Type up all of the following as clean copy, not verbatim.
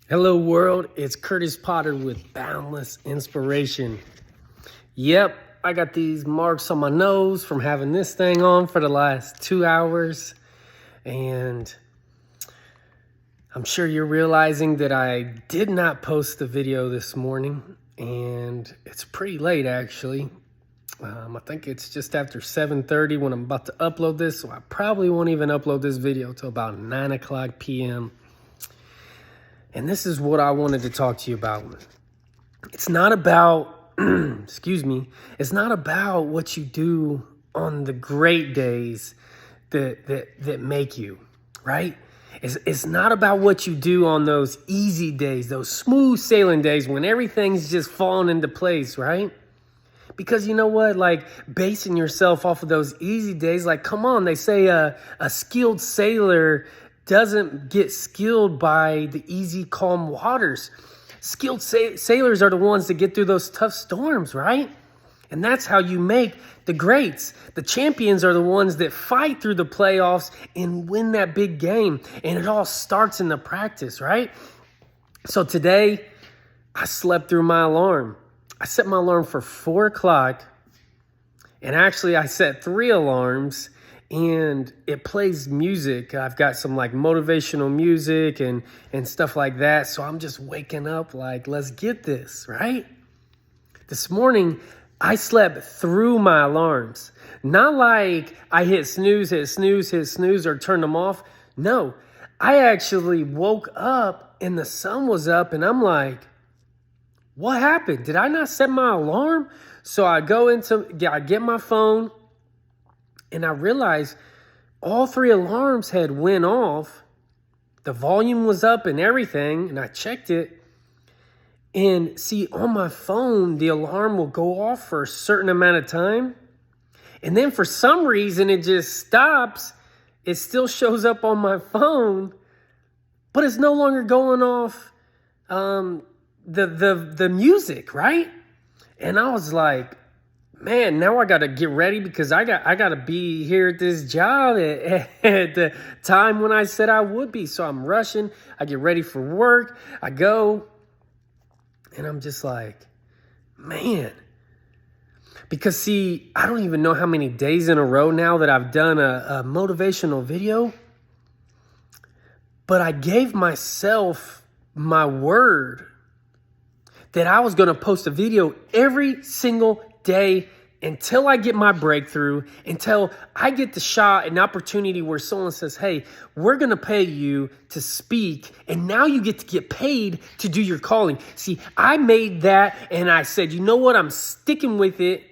Hello world, it's Kurtis Potter with Boundless Inspiration. Yep, I got these marks on my nose from having this thing on for the last 2 hours. And I'm sure you're realizing that I did not post the video this morning. And it's pretty late actually. I think it's just after 7:30 when I'm about to upload this. So I probably won't even upload this video till about 9 o'clock p.m. And this is what I wanted to talk to you about. It's not about, it's not about what you do on the great days that make you, right? It's not about what you do on those easy days, those smooth sailing days when everything's just falling into place, right? Because you know what, like basing yourself off of those easy days, like come on, they say a skilled sailor doesn't get skilled by the easy, calm waters. Skilled sailors are the ones that get through those tough storms, right? And that's how you make the greats. The champions are the ones that fight through the playoffs and win that big game. And it all starts in the practice, right? So today, I slept through my alarm. I set my alarm for 4 o'clock. And actually, I set 3 alarms. And it plays music. I've got some like motivational music and stuff like that. So I'm just waking up like, let's get this, right? This morning, I slept through my alarms. Not like I hit snooze, or turned them off. No, I actually woke up and the sun was up and I'm like, what happened? Did I not set my alarm? So I get my phone. And I realized all 3 alarms had went off. The volume was up and everything. And I checked it. And see, on my phone, the alarm will go off for a certain amount of time. And then for some reason, it just stops. It still shows up on my phone. But it's no longer going off the music, right? And I was like, man, now I got to get ready because I got to be here at this job at the time when I said I would be. So I'm rushing. I get ready for work. I go. And I'm just like, man. Because see, I don't even know how many days in a row now that I've done a motivational video. But I gave myself my word that I was going to post a video every single day until I get my breakthrough, until I get the shot, an opportunity where someone says, hey, we're going to pay you to speak. And now you get to get paid to do your calling. See, I made that and I said, you know what? I'm sticking with it.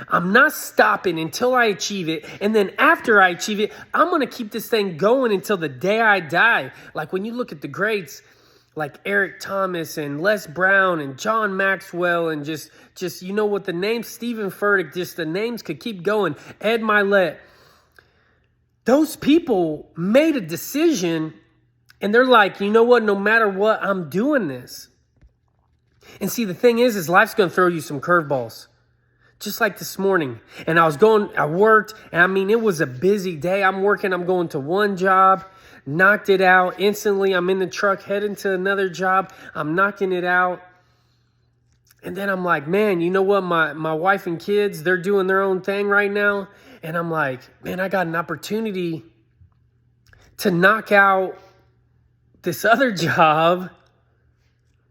I'm not stopping until I achieve it. And then after I achieve it, I'm going to keep this thing going until the day I die. Like when you look at the greats, like Eric Thomas and Les Brown and John Maxwell and just you know what the names, Stephen Furtick, just the names could keep going. Ed Milet. Those people made a decision and they're like, you know what, no matter what, I'm doing this. And see, the thing is life's going to throw you some curveballs. Just like this morning. And I worked, and I mean, it was a busy day. I'm going to one job. Knocked it out instantly. I'm in the truck heading to another job. I'm knocking it out. And then I'm like, man, you know what? My wife and kids, they're doing their own thing right now. And I'm like, man, I got an opportunity to knock out this other job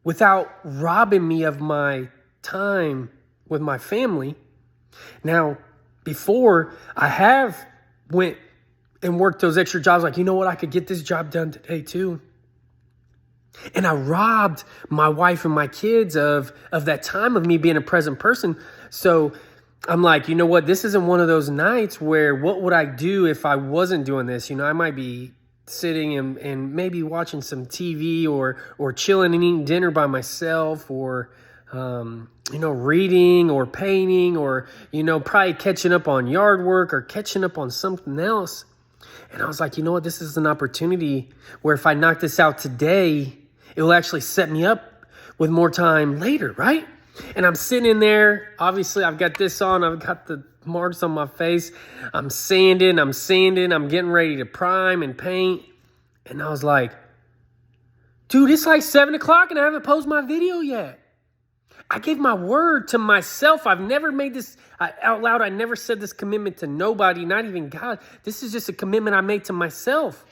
without robbing me of my time with my family. Now, before I have went and worked those extra jobs, like, you know what, I could get this job done today too. And I robbed my wife and my kids of that time of me being a present person. So I'm like, you know what, this isn't one of those nights where what would I do if I wasn't doing this? You know, I might be sitting and maybe watching some TV or chilling and eating dinner by myself or reading or painting or, probably catching up on yard work or catching up on something else. And I was like, you know what? This is an opportunity where if I knock this out today, it will actually set me up with more time later, right? And I'm sitting in there. Obviously, I've got this on. I've got the marks on my face. I'm sanding. I'm getting ready to prime and paint. And I was like, Dude, it's like 7 o'clock and I haven't posted my video yet. I gave my word to myself. I've never made this out loud. I never said this commitment to nobody, not even God. This is just a commitment I made to myself.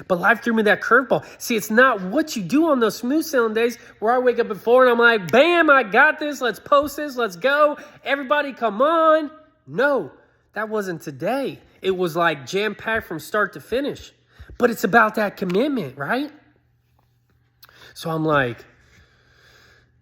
But life threw me that curveball. See, it's not what you do on those smooth sailing days where I wake up at 4 and I'm like, bam, I got this. Let's post this. Let's go. Everybody come on. No, that wasn't today. It was like jam-packed from start to finish. But it's about that commitment, right? So I'm like,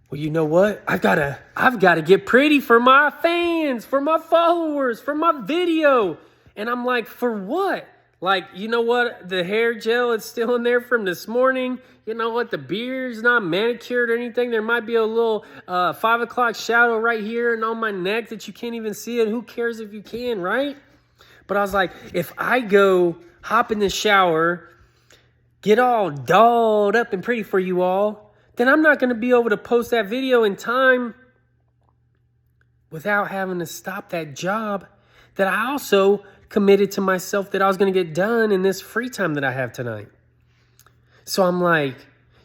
well, you know what? I've got to get pretty for my fans, for my followers, for my video. And I'm like, for what? Like, you know what? The hair gel is still in there from this morning. You know what? The beard's not manicured or anything. There might be a little 5 o'clock shadow right here and on my neck that you can't even see it. Who cares if you can, right? But I was like, if I go hop in the shower, get all dolled up and pretty for you all, then I'm not going to be able to post that video in time without having to stop that job that I also committed to myself that I was going to get done in this free time that I have tonight. So I'm like,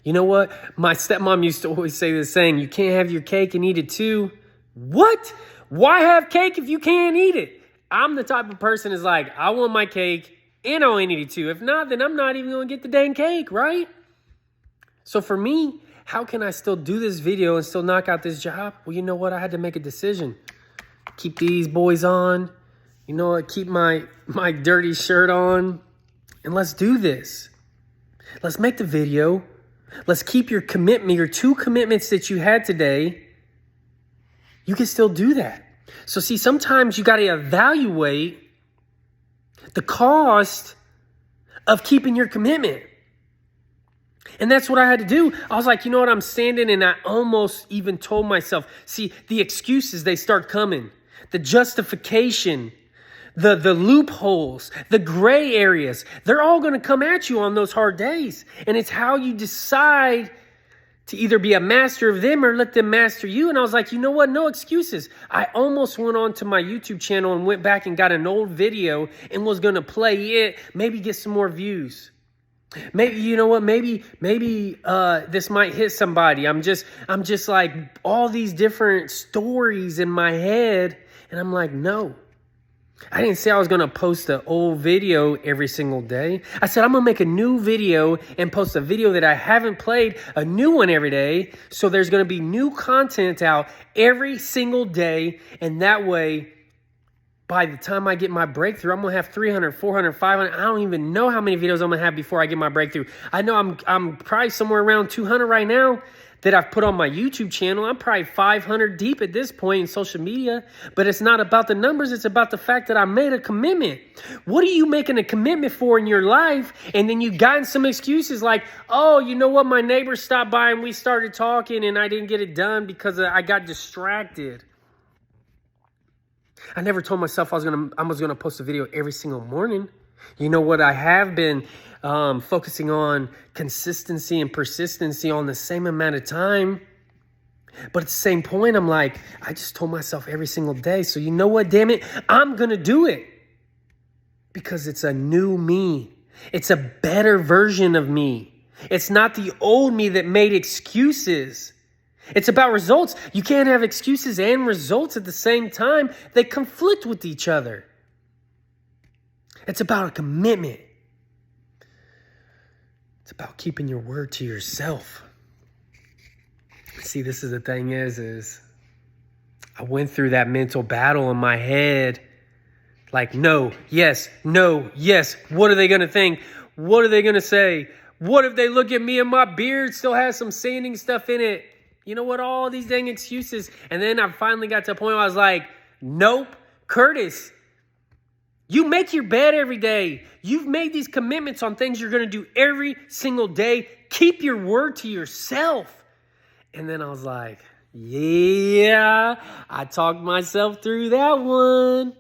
you know what? My stepmom used to always say this saying, you can't have your cake and eat it too. What? Why have cake if you can't eat it? I'm the type of person is like, I want my cake and I only need it too. If not, then I'm not even going to get the dang cake, right? So for me, how can I still do this video and still knock out this job? Well, you know what? I had to make a decision. Keep these boys on. You know what? Keep my dirty shirt on. And let's do this. Let's make the video. Let's keep your commitment, your 2 commitments that you had today. You can still do that. So see, sometimes you got to evaluate the cost of keeping your commitment. And that's what I had to do. I was like, you know what? I'm standing and I almost even told myself, see, the excuses, they start coming. The justification, the loopholes, the gray areas, they're all going to come at you on those hard days. And it's how you decide to either be a master of them or let them master you. And I was like, you know what? No excuses. I almost went on to my YouTube channel and went back and got an old video and was going to play it, maybe get some more views. Maybe, you know what, maybe this might hit somebody. I'm just like all these different stories in my head. And I'm like, no, I didn't say I was going to post an old video every single day. I said, I'm going to make a new video and post a video that I haven't played, a new one every day. So there's going to be new content out every single day. And that way, by the time I get my breakthrough, I'm going to have 300, 400, 500. I don't even know how many videos I'm going to have before I get my breakthrough. I know I'm probably somewhere around 200 right now that I've put on my YouTube channel. I'm probably 500 deep at this point in social media. But it's not about the numbers. It's about the fact that I made a commitment. What are you making a commitment for in your life? And then you've gotten some excuses like, oh, you know what? My neighbor stopped by and we started talking and I didn't get it done because I got distracted. I never told myself I was gonna post a video every single morning. You know what? I have been focusing on consistency and persistency on the same amount of time. But at the same point, I'm like, I just told myself every single day. So you know what? Damn it, I'm gonna do it because it's a new me. It's a better version of me. It's not the old me that made excuses. It's about results. You can't have excuses and results at the same time. They conflict with each other. It's about a commitment. It's about keeping your word to yourself. See, this is the thing is I went through that mental battle in my head. Like, no, yes. What are they going to think? What are they going to say? What if they look at me and my beard still has some sanding stuff in it? You know what? All these dang excuses. And then I finally got to a point where I was like, nope, Kurtis, you make your bed every day. You've made these commitments on things you're going to do every single day. Keep your word to yourself. And then I was like, yeah, I talked myself through that one.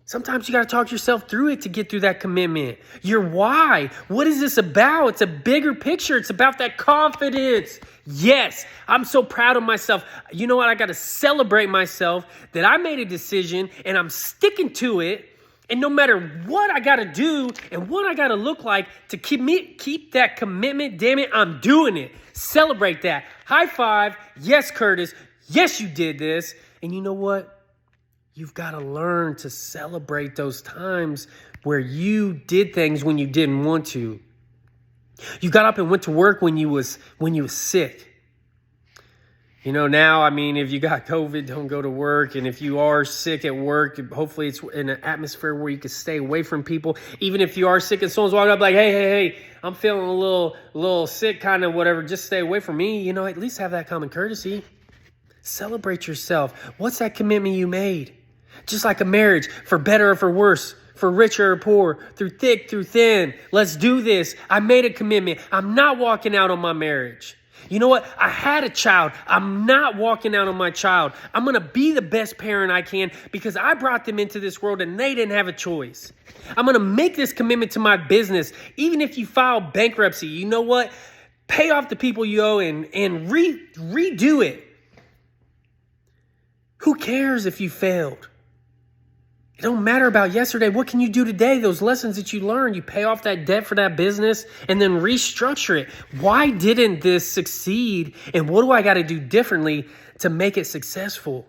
Sometimes you got to talk yourself through it to get through that commitment. Your why. What is this about? It's a bigger picture. It's about that confidence. Yes, I'm so proud of myself. You know what? I got to celebrate myself that I made a decision and I'm sticking to it. And no matter what I got to do and what I got to look like to keep that commitment, damn it, I'm doing it. Celebrate that. High five. Yes, Kurtis. Yes, you did this. And you know what? You've got to learn to celebrate those times where you did things when you didn't want to. You got up and went to work when you was sick. You know, now, I mean, if you got COVID, don't go to work. And if you are sick at work, hopefully it's in an atmosphere where you can stay away from people. Even if you are sick and someone's walking up like, hey, I'm feeling a little sick, kind of whatever, just stay away from me. You know, at least have that common courtesy. Celebrate yourself. What's that commitment you made? Just like a marriage, for better or for worse, for richer or poor, through thick, through thin. Let's do this. I made a commitment. I'm not walking out on my marriage. You know what? I had a child. I'm not walking out on my child. I'm going to be the best parent I can because I brought them into this world and they didn't have a choice. I'm going to make this commitment to my business. Even if you file bankruptcy, you know what? Pay off the people you owe and redo it. Who cares if you failed? It don't matter about yesterday. What can you do today? Those lessons that you learned, you pay off that debt for that business and then restructure it. Why didn't this succeed? And what do I got to do differently to make it successful?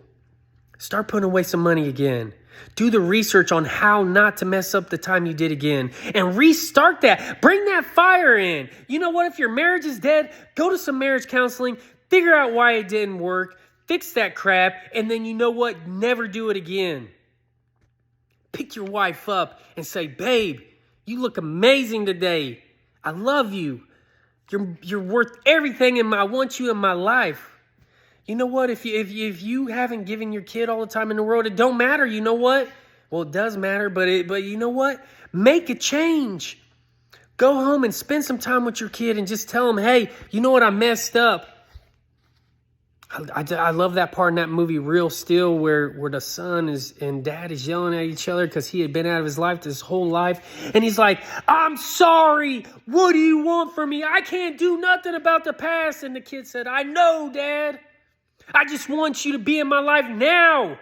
Start putting away some money again. Do the research on how not to mess up the time you did again and restart that. Bring that fire in. You know what? If your marriage is dead, go to some marriage counseling, figure out why it didn't work, fix that crap, and then you know what? Never do it again. Pick your wife up and say, babe, you look amazing today. I love you. You're worth everything and I want you in my life. You know what? If you haven't given your kid all the time in the world, it don't matter. You know what? Well, it does matter, but you know what? Make a change. Go home and spend some time with your kid and just tell him, hey, you know what? I messed up. I love that part in that movie, Real Steel, where the son and dad is yelling at each other because he had been out of his life his whole life. And he's like, I'm sorry. What do you want from me? I can't do nothing about the past. And the kid said, I know, Dad. I just want you to be in my life now.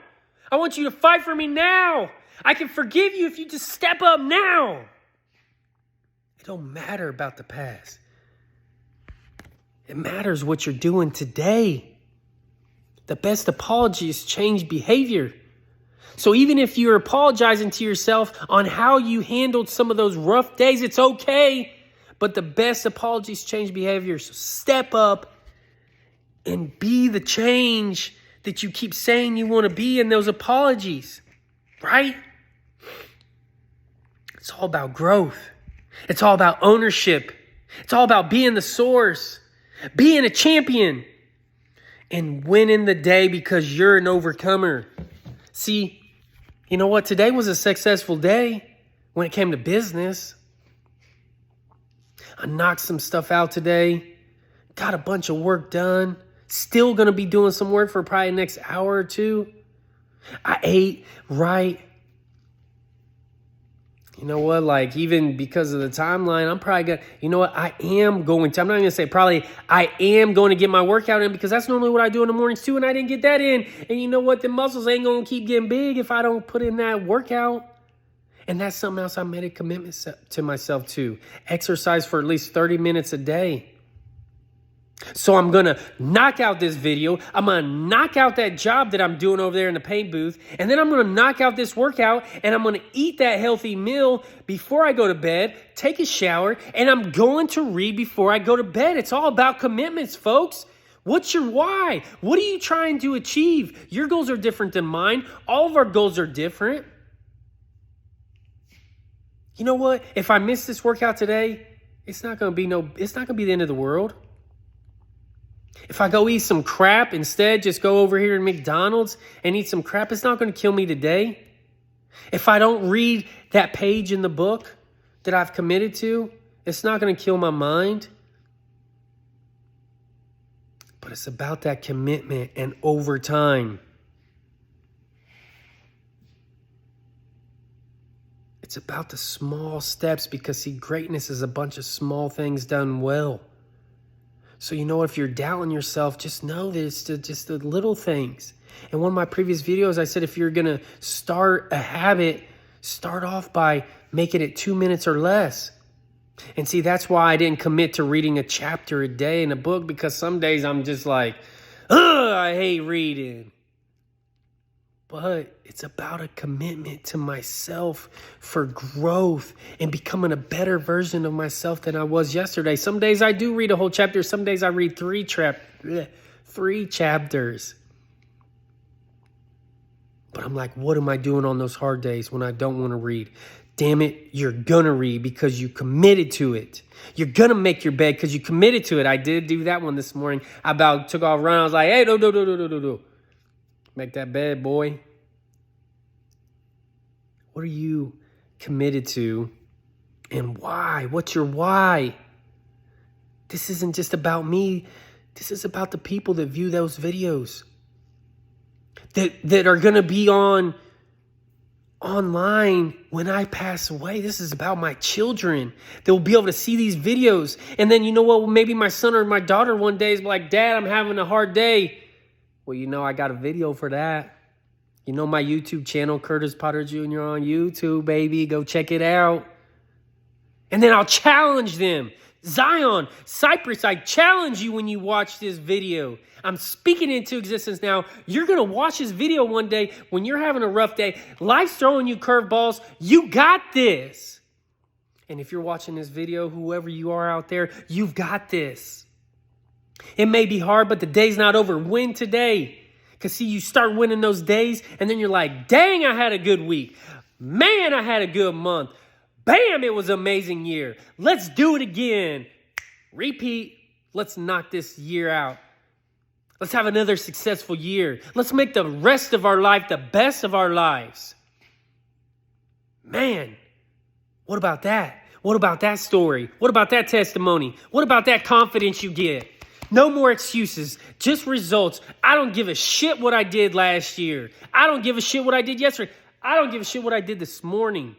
I want you to fight for me now. I can forgive you if you just step up now. It don't matter about the past. It matters what you're doing today. The best apology is change behavior. So even if you're apologizing to yourself on how you handled some of those rough days, it's okay. But the best apology is change behavior. So step up and be the change that you keep saying you want to be in those apologies, right? It's all about growth. It's all about ownership. It's all about being the source, being a champion, and winning the day because you're an overcomer. See, you know what? Today was a successful day when it came to business. I knocked some stuff out today. Got a bunch of work done. Still going to be doing some work for probably the next hour or two. I ate right. You know what? Like, even because of the timeline, I'm probably going to, you know what? I'm not going to say probably, I am going to get my workout in because that's normally what I do in the mornings too. And I didn't get that in. And you know what? The muscles ain't going to keep getting big if I don't put in that workout. And that's something else I made a commitment to myself to. Exercise for at least 30 minutes a day. So I'm going to knock out this video. I'm going to knock out that job that I'm doing over there in the paint booth. And then I'm going to knock out this workout. And I'm going to eat that healthy meal before I go to bed, take a shower, and I'm going to read before I go to bed. It's all about commitments, folks. What's your why? What are you trying to achieve? Your goals are different than mine. All of our goals are different. You know what? If I miss this workout today, it's not going to be the end of the world. If I go eat some crap instead, just go over here to McDonald's and eat some crap, it's not going to kill me today. If I don't read that page in the book that I've committed to, it's not going to kill my mind. But it's about that commitment and over time. It's about the small steps because, see, greatness is a bunch of small things done well. So, you know, if you're doubting yourself, just know that it's just the little things. In one of my previous videos, I said if you're going to start a habit, Start off by making it 2 minutes or less. And see, that's why I didn't commit to reading a chapter a day in a book, because some days I'm just like, ugh, I hate reading. But it's about a commitment to myself for growth and becoming a better version of myself than I was yesterday. Some days I do read a whole chapter. Some days I read three chapters. But I'm like, what am I doing on those hard days when I don't want to read? Damn it, you're going to read because you committed to it. You're going to make your bed because you committed to it. I did do that one this morning. I about took off running. I was like, hey, no. Make that bed, boy. What are you committed to and why? What's your why? This isn't just about me. This is about the people that view those videos, that are going to be online when I pass away. This is about my children. They'll be able to see these videos. And then, you know what? Maybe my son or my daughter one day is like, Dad, I'm having a hard day. Well, you know, I got a video for that. You know, my YouTube channel, Kurtis Potter Jr. on YouTube, baby. Go check it out. And then I'll challenge them. Zion, Cypress, I challenge you when you watch this video. I'm speaking into existence now. You're going to watch this video one day when you're having a rough day. Life's throwing you curveballs. You got this. And if you're watching this video, whoever you are out there, you've got this. It may be hard, but the day's not over. Win today. Because see, you start winning those days, and then you're like, dang, I had a good week. Man, I had a good month. Bam, it was an amazing year. Let's do it again. Repeat. Let's knock this year out. Let's have another successful year. Let's make the rest of our life the best of our lives. Man, what about that? What about that story? What about that testimony? What about that confidence you get? No more excuses, just results. I don't give a shit what I did last year. I don't give a shit what I did yesterday. I don't give a shit what I did this morning.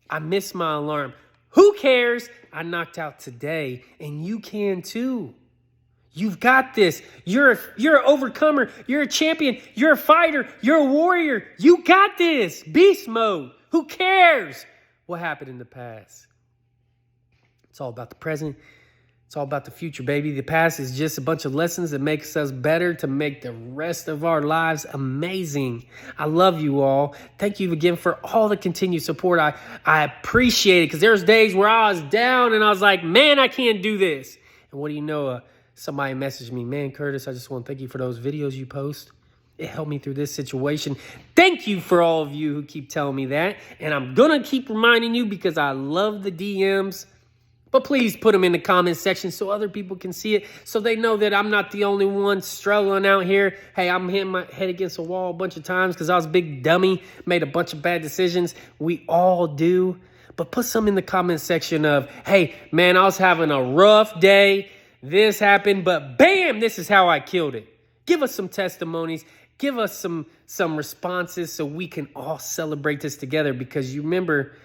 I missed my alarm. Who cares? I knocked out today, and you can too. You've got this. You're an overcomer. You're a champion. You're a fighter. You're a warrior. You got this. Beast mode. Who cares what happened in the past? It's all about the present. It's all about the future, baby. The past is just a bunch of lessons that makes us better to make the rest of our lives amazing. I love you all. Thank you again for all the continued support. I appreciate it, because there's days where I was down and I was like, man, I can't do this. And what do you know? Somebody messaged me, man, Kurtis, I just want to thank you for those videos you post. It helped me through this situation. Thank you for all of you who keep telling me that. And I'm going to keep reminding you because I love the DMs. But please put them in the comment section so other people can see it, so they know that I'm not the only one struggling out here. Hey, I'm hitting my head against a wall a bunch of times because I was a big dummy, made a bunch of bad decisions. We all do. But put some in the comment section of, hey, man, I was having a rough day. This happened, but bam, this is how I killed it. Give us some testimonies. Give us some responses so we can all celebrate this together, because you remember,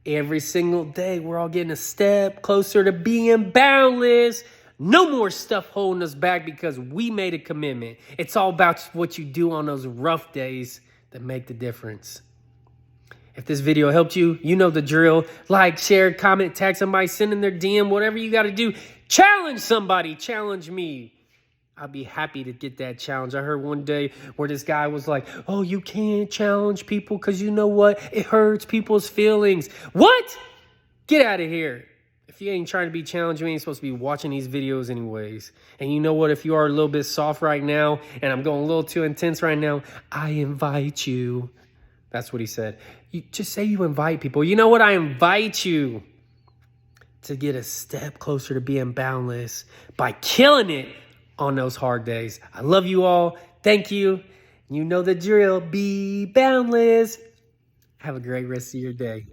every single day, we're all getting a step closer to being boundless. No more stuff holding us back because we made a commitment. It's all about what you do on those rough days that make the difference. If this video helped you, you know the drill. Like, share, comment, tag somebody, send in their DM, whatever you got to do. Challenge somebody. Challenge me. I'll be happy to get that challenge. I heard one day where this guy was like, oh, you can't challenge people because you know what? It hurts people's feelings. What? Get out of here. If you ain't trying to be challenged, you ain't supposed to be watching these videos anyways. And you know what? If you are a little bit soft right now and I'm going a little too intense right now, I invite you. That's what he said. You just say you invite people. You know what? I invite you to get a step closer to being boundless by killing it on those hard days. I love you all. Thank you. You know the drill. Be boundless. Have a great rest of your day.